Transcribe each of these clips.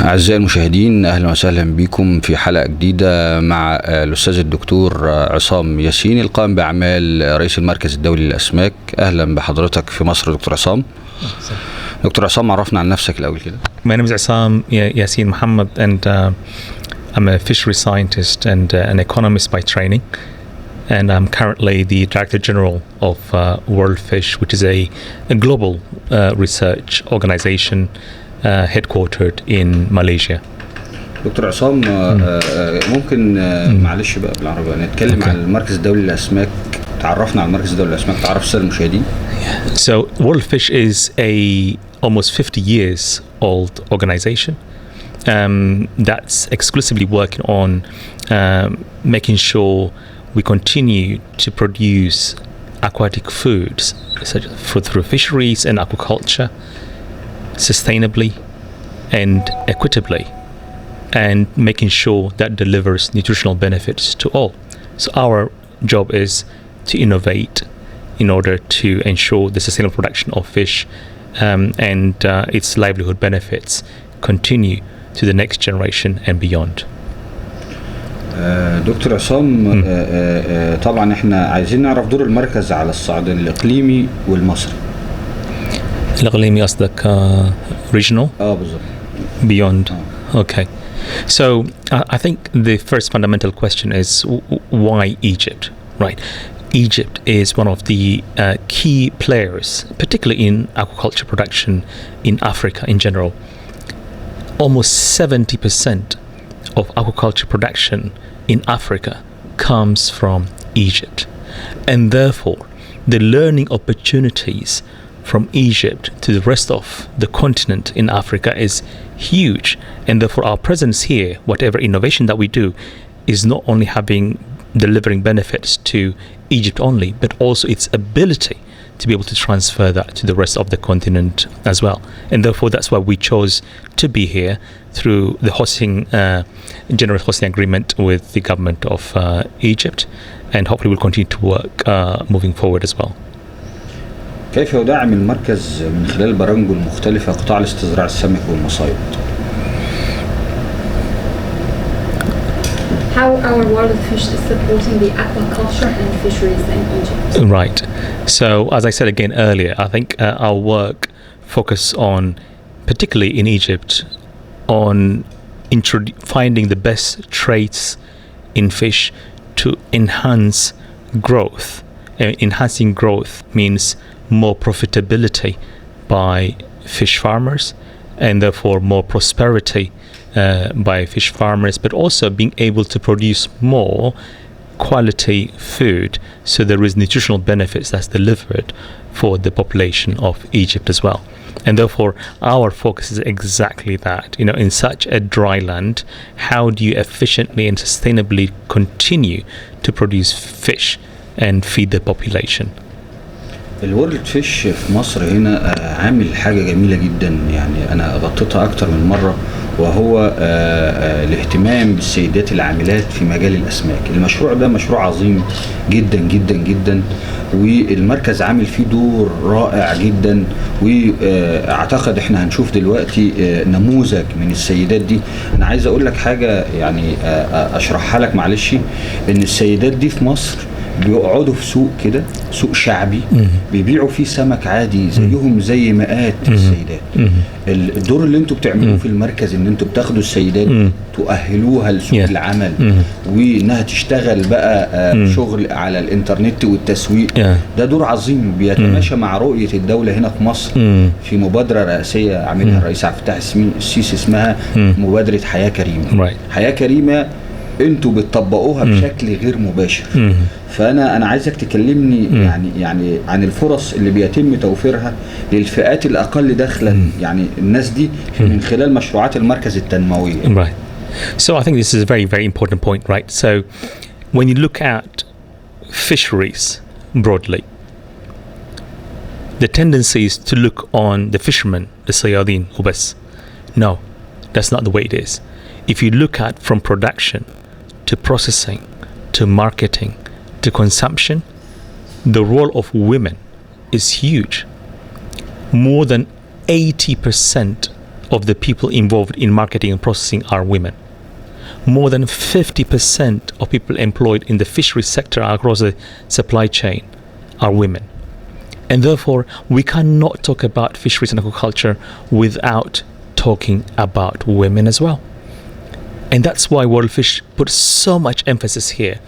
أعزائي المشاهدين، أهلا وسهلا بكم في حلقة جديدة مع الأستاذ الدكتور عصام ياسين القائم بأعمال رئيس المركز الدولي للأسماك. أهلا بحضرتك في مصر دكتور عصام. دكتور عصام، عرفنا عن نفسك الأول كده. My name is Isam Yasin Muhammad and I'm a fishery scientist and an economist by training, and I'm currently the Director General of World Fish, which is a global research organization headquartered in Malaysia. دكتور عصام، ممكن معلش بقى بالعربي نتكلم عن المركز الدولي للأسماك. تعرفنا على المركز الدولي للأسماك، تعرف السادة المشاهدين. So World Fish is a almost 50 years old organization that's exclusively working on making sure we continue to produce aquatic foods such through fisheries and aquaculture sustainably and equitably, and making sure that delivers nutritional benefits to all. So our job is to innovate in order to ensure the sustainable production of fish and its livelihood benefits continue to the next generation and beyond. دكتور عصام، طبعا احنا عايزين نعرف دور المركز على الصعيد الإقليمي والمصري. الإقليمي قصدك regional? بالظبط. Beyond. Okay. So I think the first fundamental question is why Egypt, right? Egypt is one of the key players, particularly in aquaculture production in Africa in general. Almost 70% of aquaculture production in Africa comes from Egypt, and therefore the learning opportunities from Egypt to the rest of the continent in Africa is huge, and therefore our presence here, whatever innovation that we do, is not only delivering benefits to Egypt only, but also its ability to be able to transfer that to the rest of the continent as well. And therefore that's why we chose to be here through the generous hosting agreement with the government of Egypt, and hopefully we'll continue to work moving forward as well. كيف يدعم المركز من خلال برامجه المختلفة قطاع الاستزراع السمك والمصايد؟ How our World Fish is supporting the aquaculture and fisheries in Egypt. Right. So as I said again earlier, I think our work focus on, particularly in Egypt, on finding the best traits in fish to enhance growth. Enhancing growth means more profitability by fish farmers, and therefore more prosperity by fish farmers, but also being able to produce more quality food, so there is nutritional benefits that's delivered for the population of Egypt as well. And therefore our focus is exactly that. In such a dry land, how do you efficiently and sustainably continue to produce fish and feed the population? الورلد فيش في مصر هنا عامل حاجة جميلة جدا، يعني أنا غطيتها أكتر من مرة، وهو الاهتمام بالسيدات العاملات في مجال الأسماك. المشروع ده مشروع عظيم جدا جدا جدا، والمركز عامل فيه دور رائع جدا، واعتقد احنا هنشوف دلوقتي نموذج من السيدات دي. انا عايز اقول لك حاجة يعني اشرحها لك معلش، ان السيدات دي في مصر بيقعدوا في سوق كده، سوق شعبي، بيبيعوا فيه سمك عادي زيهم زي مئات السيدات. الدور اللي انتوا بتعملوه في المركز ان انتوا بتاخدوا السيدات تؤهلوها لسوق العمل، وانها تشتغل بقى شغل على الانترنت والتسويق، ده دور عظيم بيتماشى مع رؤية الدولة هنا في مصر في مبادرة رئاسية عاملها الرئيس عبد الفتاح السيسي اسمها مبادرة حياة كريمة. حياة كريمة انتوا بتطبقوها بشكل غير مباشر. فانا عايزك تكلمني يعني عن الفرص اللي بيتم توفيرها للفئات الاقل دخلا، يعني الناس دي من خلال مشروعات المركز التنموية. Right. So I think this is a very, very important point, right? So when you look at fisheries broadly, the tendency is to look on the fishermen, the صيادين وبس. No, that's not the way it is. If you look at from production to processing to marketing to consumption, the role of women is huge. More than 80% of the people involved in marketing and processing are women. More than 50% of people employed in the fisheries sector across the supply chain are women. And therefore, we cannot talk about fisheries and aquaculture without talking about women as well. And that's why World Fish put so much emphasis here.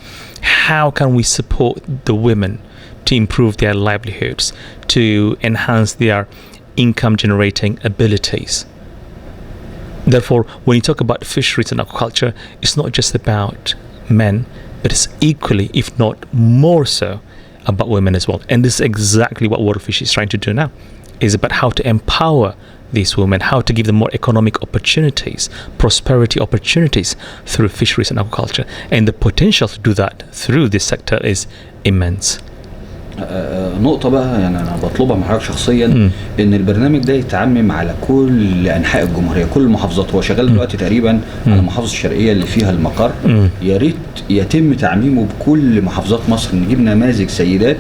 How can we support the women to improve their livelihoods, to enhance their income generating abilities? Therefore, when you talk about fisheries and aquaculture, it's not just about men, but it's equally, if not more so, about women as well. And this is exactly what World Fish is trying to do now. Is about how to empower these women, how to give them more economic opportunities, prosperity opportunities through fisheries and aquaculture. And the potential to do that through this sector is immense. نقطة بقى يعني أنا بطلبها من حضرتك شخصيا إن البرنامج ده يتعمم على كل أنحاء الجمهورية، كل المحافظات. هو شغال دلوقتي تقريبا على المحافظة الشرقية اللي فيها المقر. يا ريت يتم تعميمه بكل محافظات مصر، نجيب نماذج سيدات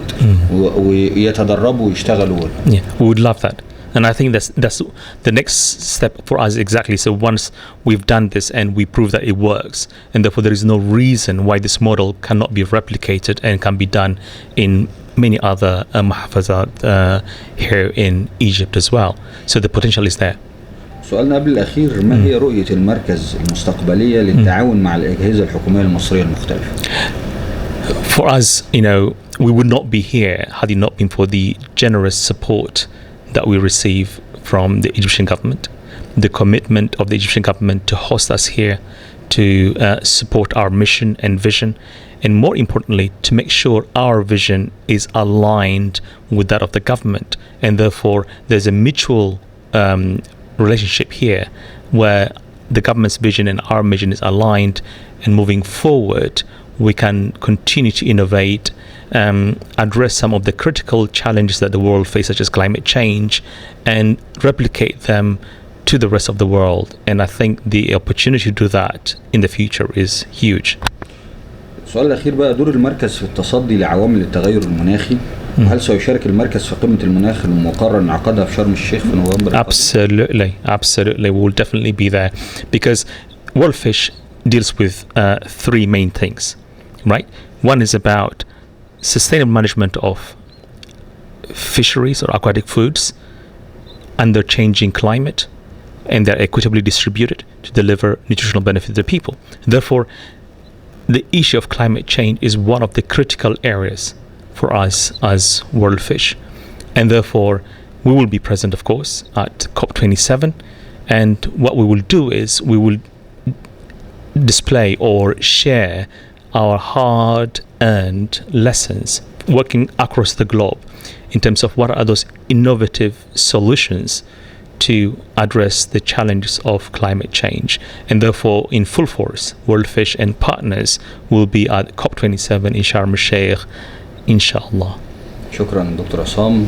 ويتدربوا ويشتغلوا. Yeah, we would love that. And I think that's the next step for us exactly. So once we've done this and we prove that it works, and therefore there is no reason why this model cannot be replicated and can be done in many other mahafazat here in Egypt as well. So the potential is there. سؤالنا قبل الأخير، ما هي رؤية المركز المستقبلية للتعاون مع الأجهزة الحكومية المصرية المختلفة؟ For us, we would not be here had it not been for the generous support that we receive from the Egyptian government, the commitment of the Egyptian government to host us here, to support our mission and vision, and more importantly, to make sure our vision is aligned with that of the government. And therefore, there's a mutual relationship here where the government's vision and our mission is aligned, and moving forward, we can continue to innovate, address some of the critical challenges that the world faces, such as climate change, and replicate them to the rest of the world. And I think the opportunity to do that in the future is huge. السؤال الأخير بقى، دور المركز في التصدي لعوامل التغير المناخي، وهل سيشارك المركز في قمة المناخ المقرر انعقادها في شرم الشيخ في نوفمبر؟ Absolutely, we will definitely be there, because World Fish deals with three main things, right? One is about sustainable management of fisheries or aquatic foods under changing climate, and they're equitably distributed to deliver nutritional benefit to the people. Therefore, the issue of climate change is one of the critical areas for us as World Fish, and therefore we will be present, of course, at COP27. And what we will do is we will display or share our hard-earned lessons working across the globe in terms of what are those innovative solutions to address the challenges of climate change. And therefore, in full force, World Fish and partners will be at COP27 in Sharm el-Sheikh, inshallah. شكرا دكتور عصام.